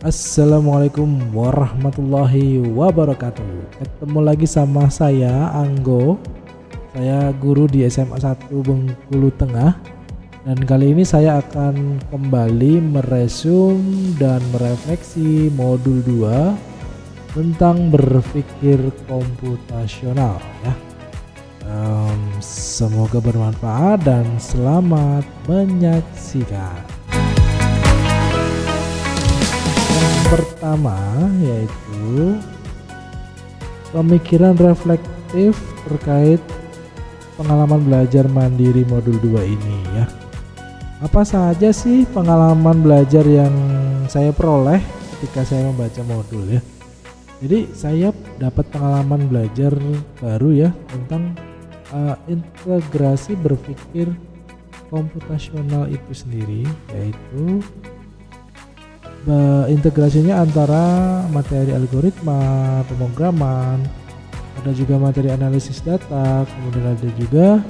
Assalamualaikum warahmatullahi wabarakatuh. Ketemu lagi sama saya Anggo. Saya guru di SMA 1 Bengkulu Tengah. Dan kali ini saya akan kembali meresum dan merefleksi modul 2 tentang berpikir komputasional ya. Semoga bermanfaat dan selamat menyaksikan. Pertama yaitu pemikiran reflektif terkait pengalaman belajar mandiri modul 2 ini ya. Apa saja sih pengalaman belajar yang saya peroleh ketika saya membaca modul ya. Jadi saya dapat pengalaman belajar baru ya tentang integrasi berpikir komputasional itu sendiri, yaitu integrasinya antara materi algoritma, pemrograman, ada juga materi analisis data, kemudian ada juga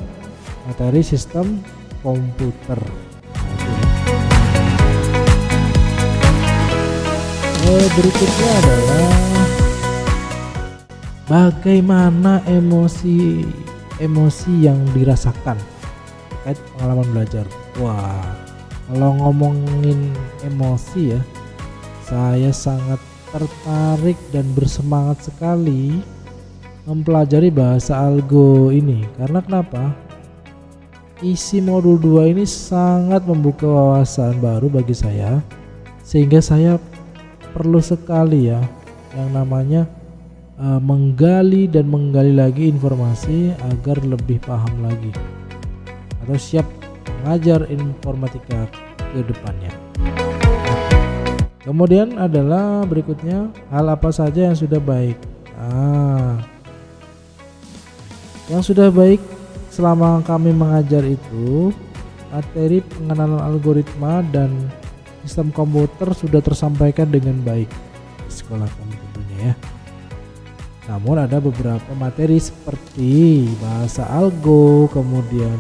materi sistem komputer. Berikutnya adalah bagaimana emosi yang dirasakan terkait pengalaman belajar. Wah, kalau ngomongin emosi ya, saya sangat tertarik dan bersemangat sekali mempelajari bahasa algo ini. Karena kenapa? Isi modul 2 ini sangat membuka wawasan baru bagi saya, sehingga saya perlu sekali ya yang namanya menggali lagi informasi agar lebih paham lagi atau siap mengajar informatika ke depannya. Kemudian adalah berikutnya, hal apa saja yang sudah baik. Yang sudah baik selama kami mengajar itu materi pengenalan algoritma dan sistem komputer sudah tersampaikan dengan baik di sekolah kami tentunya ya. Namun ada beberapa materi seperti bahasa algo, kemudian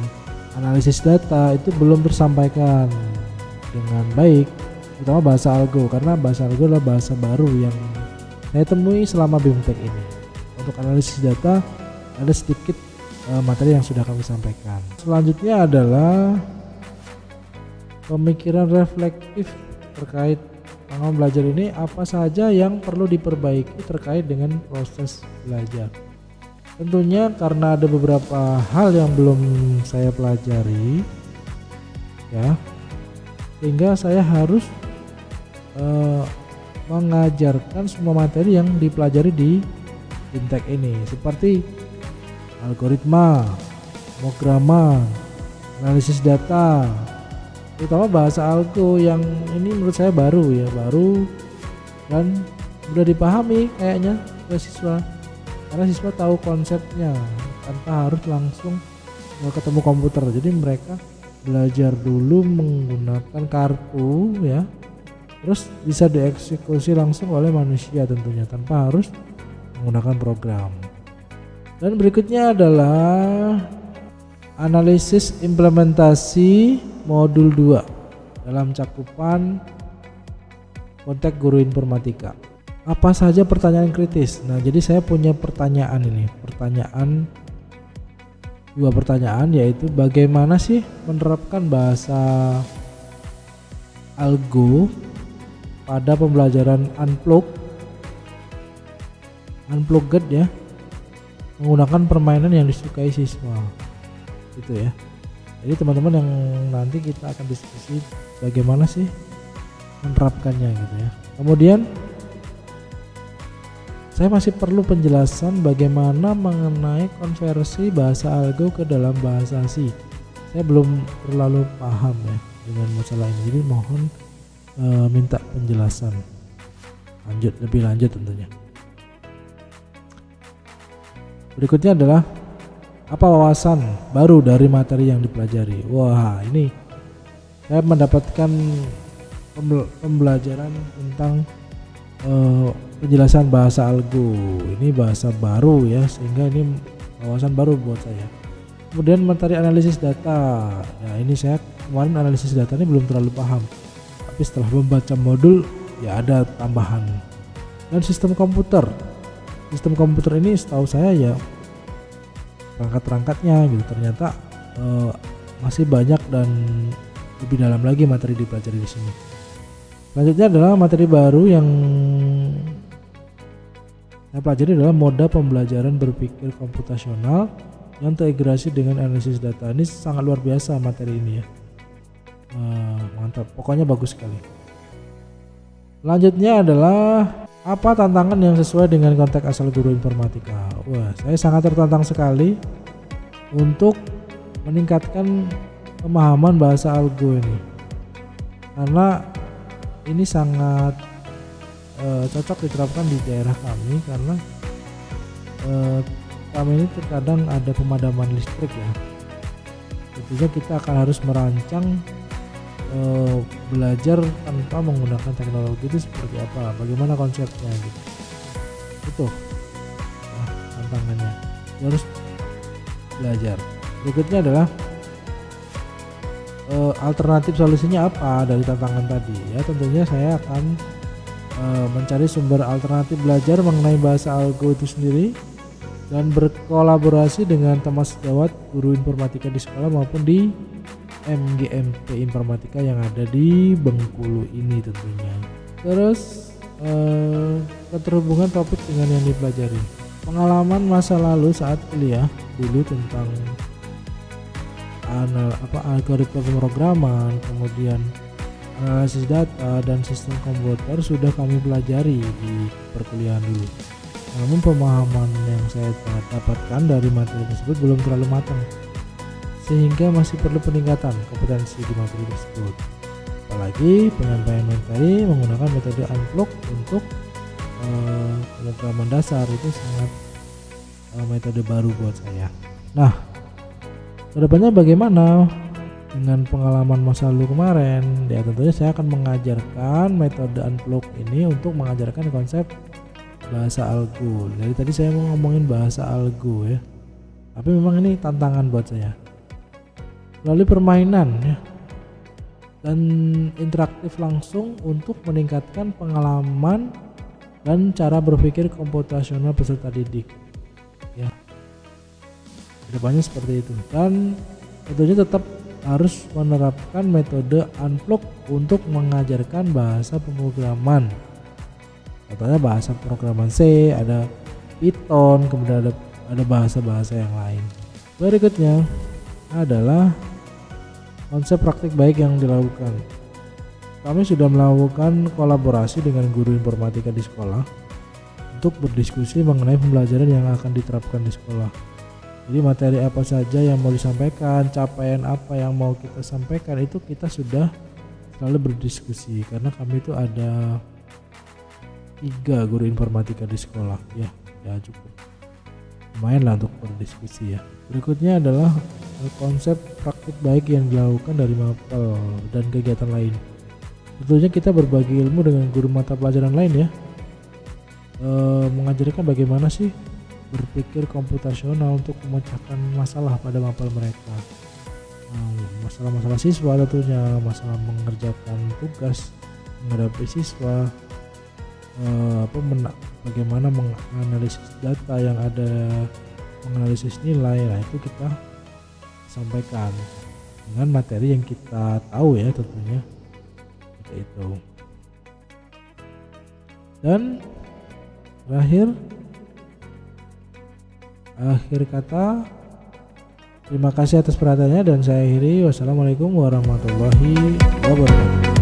analisis data itu belum tersampaikan dengan baik, terutama bahasa algo, karena bahasa algo adalah bahasa baru yang saya temui selama BIMTEK ini. Untuk analisis data ada sedikit materi yang sudah kami sampaikan. Selanjutnya adalah pemikiran reflektif terkait pengalaman belajar ini, apa saja yang perlu diperbaiki terkait dengan proses belajar. Tentunya karena ada beberapa hal yang belum saya pelajari ya, sehingga saya harus mengajarkan semua materi yang dipelajari di BIMTEK ini, seperti algoritma, pemrograman, analisis data, terutama bahasa algo yang ini menurut saya baru dan mudah dipahami kayaknya oleh siswa, karena siswa tahu konsepnya tanpa harus langsung ketemu komputer. Jadi mereka belajar dulu menggunakan kartu ya, terus bisa dieksekusi langsung oleh manusia tentunya tanpa harus menggunakan program. Dan berikutnya adalah analisis implementasi modul 2 dalam cakupan kontek guru informatika. Apa saja pertanyaan kritis? Nah, jadi saya punya pertanyaan ini. Dua pertanyaan, yaitu bagaimana sih menerapkan bahasa algo pada pembelajaran unplugged ya, menggunakan permainan yang disukai siswa. Gitu ya. Jadi teman-teman yang nanti kita akan diskusi bagaimana sih menerapkannya gitu ya. Kemudian saya masih perlu penjelasan bagaimana mengenai konversi bahasa algo ke dalam bahasa C. Saya belum terlalu paham ya dengan masalah ini. Jadi mohon minta penjelasan lebih lanjut tentunya. Berikutnya adalah apa wawasan baru dari materi yang dipelajari. Wah, ini saya mendapatkan pembelajaran tentang penjelasan bahasa algo. Ini bahasa baru ya, sehingga ini wawasan baru buat saya. Kemudian materi analisis data. Nah, ini saya kemarin analisis data ini belum terlalu paham. Tapi setelah membaca modul ya ada tambahan. Dan sistem komputer ini setahu saya ya perangkat-perangkatnya gitu, ternyata masih banyak dan lebih dalam lagi materi dipelajari di sini. Selanjutnya adalah materi baru yang saya pelajari adalah moda pembelajaran berpikir komputasional yang terintegrasi dengan analisis data. Ini sangat luar biasa materi ini ya. Mantap, pokoknya bagus sekali. Selanjutnya adalah apa tantangan yang sesuai dengan konteks asal guru informatika. Wah, saya sangat tertantang sekali untuk meningkatkan pemahaman bahasa algo ini, karena ini sangat cocok diterapkan di daerah kami, karena kami ini terkadang ada pemadaman listrik ya. Tentunya kita akan harus merancang belajar tanpa menggunakan teknologi itu seperti apa, bagaimana konsepnya gitu. Itu tantangannya, kita harus belajar. Berikutnya adalah alternatif solusinya apa dari tantangan tadi ya. Tentunya saya akan mencari sumber alternatif belajar mengenai bahasa algo itu sendiri dan berkolaborasi dengan teman sejawat guru informatika di sekolah maupun di MGMP Informatika yang ada di Bengkulu ini tentunya. Terus keterhubungan topik dengan yang dipelajari, pengalaman masa lalu saat kuliah dulu tentang algoritma pemrograman, kemudian analisis data dan sistem komputer sudah kami pelajari di perkuliahan dulu. Namun pemahaman yang saya dapatkan dari materi tersebut belum terlalu matang, sehingga masih perlu peningkatan kompetensi di materi tersebut. Apalagi penyampaian materi menggunakan metode unblock untuk pemrograman dasar itu sangat metode baru buat saya. Nah, kedepannya bagaimana dengan pengalaman masa lalu kemarin? Ya tentunya saya akan mengajarkan metode unblock ini untuk mengajarkan konsep bahasa algo. Dari tadi saya mau ngomongin bahasa algo ya, tapi memang ini tantangan buat saya. Melalui permainan ya dan interaktif langsung untuk meningkatkan pengalaman dan cara berpikir komputasional peserta didik ya. Kedepannya seperti itu, dan tentunya tetap harus menerapkan metode unblock untuk mengajarkan bahasa pemrograman. Contohnya bahasa pemrograman C, ada Python, kemudian ada bahasa-bahasa yang lain. Berikutnya adalah konsep praktik baik yang dilakukan. Kami sudah melakukan kolaborasi dengan guru informatika di sekolah untuk berdiskusi mengenai pembelajaran yang akan diterapkan di sekolah. Jadi materi apa saja yang mau disampaikan, capaian apa yang mau kita sampaikan, itu kita sudah selalu berdiskusi, karena kami itu ada 3 guru informatika di sekolah ya cukup lumayan lah untuk berdiskusi ya. Berikutnya adalah konsep praktik baik yang dilakukan dari mapel dan kegiatan lain. Tentunya kita berbagi ilmu dengan guru mata pelajaran lain ya, mengajarkan bagaimana sih berpikir komputasional untuk memecahkan masalah pada mapel mereka, masalah-masalah siswa, tentunya masalah mengerjakan tugas, menghadapi siswa, bagaimana menganalisis data yang ada, menganalisis nilai. Nah itu kita sampaikan dengan materi yang kita tahu ya tentunya seperti itu. Dan akhir kata, terima kasih atas perhatiannya dan saya akhiri. Wassalamualaikum warahmatullahi wabarakatuh.